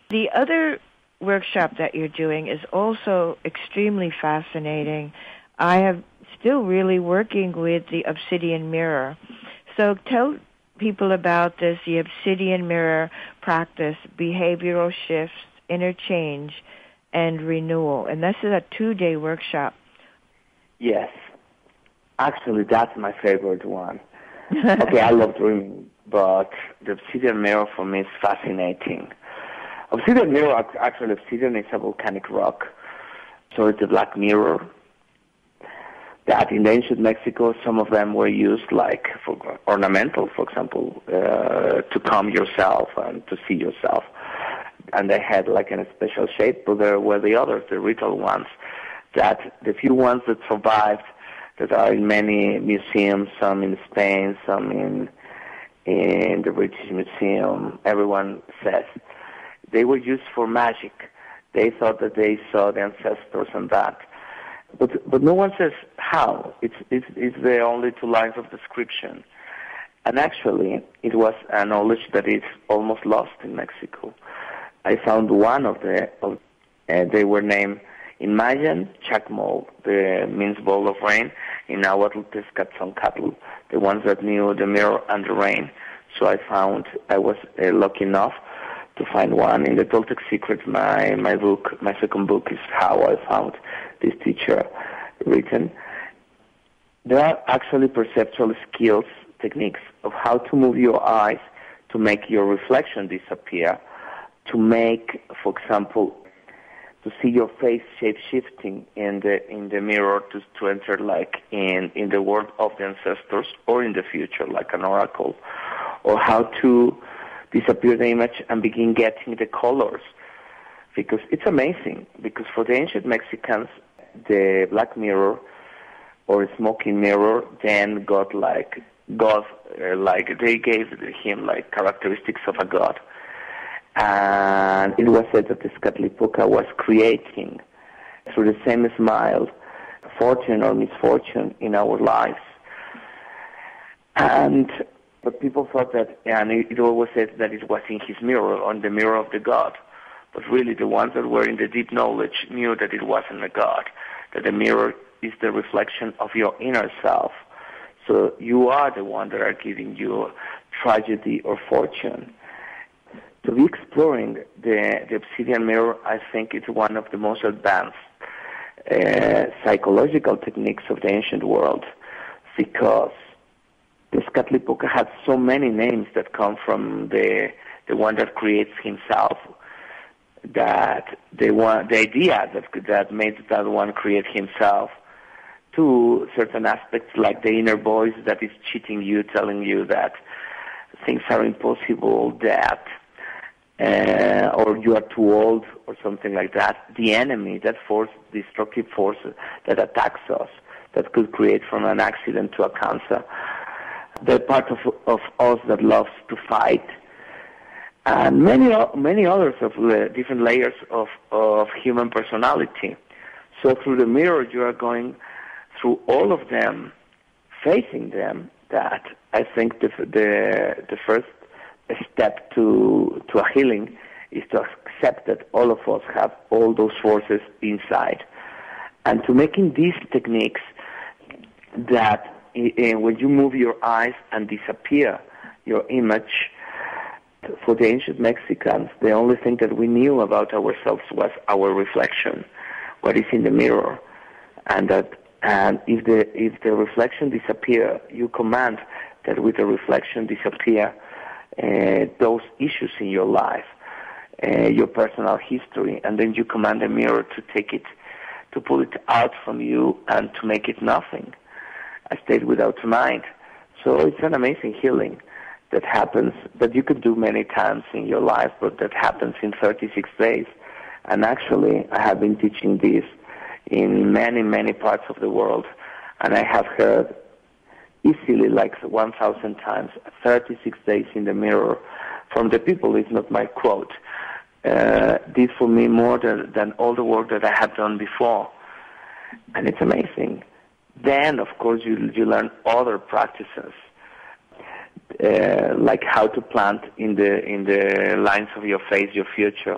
The other workshop that you're doing is also extremely fascinating. I am still really working with the Obsidian mirror. So tell people about this, the Obsidian mirror practice, behavioral shifts, interchange, and renewal. And this is a 2-day workshop. Yes. Actually, that's my favorite one. Okay, I love dreaming, but the Obsidian mirror for me is fascinating. Obsidian mirror, actually, obsidian is a volcanic rock. So it's a black mirror that in ancient Mexico, some of them were used like for ornamental, for example, to calm yourself and to see yourself. And they had like a special shape, but there were the others, the ritual ones, that the few ones that survived, that are in many museums, some in Spain, some in the British Museum, everyone says, they were used for magic. They thought that they saw the ancestors and that. But no one says how. It's the only 2 lines of description. And actually, it was a knowledge that is almost lost in Mexico. I found one of they were named in Mayan, Chacmol, the means bowl of rain, in nahuatl, Tezcatlipoca, the ones that knew the mirror and the rain. So I was lucky enough to find one in the Tolték Secret. My book, my second book, is how I found this teacher written. There are actually perceptual skills, techniques of how to move your eyes to make your reflection disappear, to make, for example, to see your face shape-shifting in the mirror to enter like in the world of the ancestors or in the future like an oracle, or how to disappear the image and begin getting the colors. Because it's amazing, because for the ancient Mexicans, the black mirror or smoking mirror then got like God, like they gave him like characteristics of a god. And it was said that Tezcatlipoca was creating, through the same smile, fortune or misfortune in our lives. But people thought that, and it always said that it was in his mirror, on the mirror of the god. But really the ones that were in the deep knowledge knew that it wasn't a god, that the mirror is the reflection of your inner self. So you are the one that are giving you tragedy or fortune. To be exploring the obsidian mirror, I think it's one of the most advanced psychological techniques of the ancient world, because Tezcatlipoca had so many names that come from the one that creates himself, that the idea that made that one create himself, to certain aspects like the inner voice that is cheating you, telling you that things are impossible, that or you are too old or something like that. The enemy, that force, destructive force that attacks us, that could create from an accident to a cancer. The part of us that loves to fight, and many others of the different layers of human personality. So through the mirror, you are going through all of them, facing them. That I think the first step to a healing is to accept that all of us have all those forces inside, and to making these techniques that when you move your eyes and disappear your image. For the ancient Mexicans, the only thing that we knew about ourselves was our reflection, what is in the mirror, and if the reflection disappear, you command that with the reflection disappear those issues in your life, your personal history, and then you command the mirror to take it, to pull it out from you and to make it nothing, a state without mind. So it's an amazing healing that happens, that you could do many times in your life, but that happens in 36 days. And actually, I have been teaching this in many, many parts of the world, and I have heard easily like 1,000 times, 36 days in the mirror from the people. It's not my quote. Did for me more than all the work that I had done before. And it's amazing. Then, of course, you learn other practices, like how to plant in the lines of your face your future.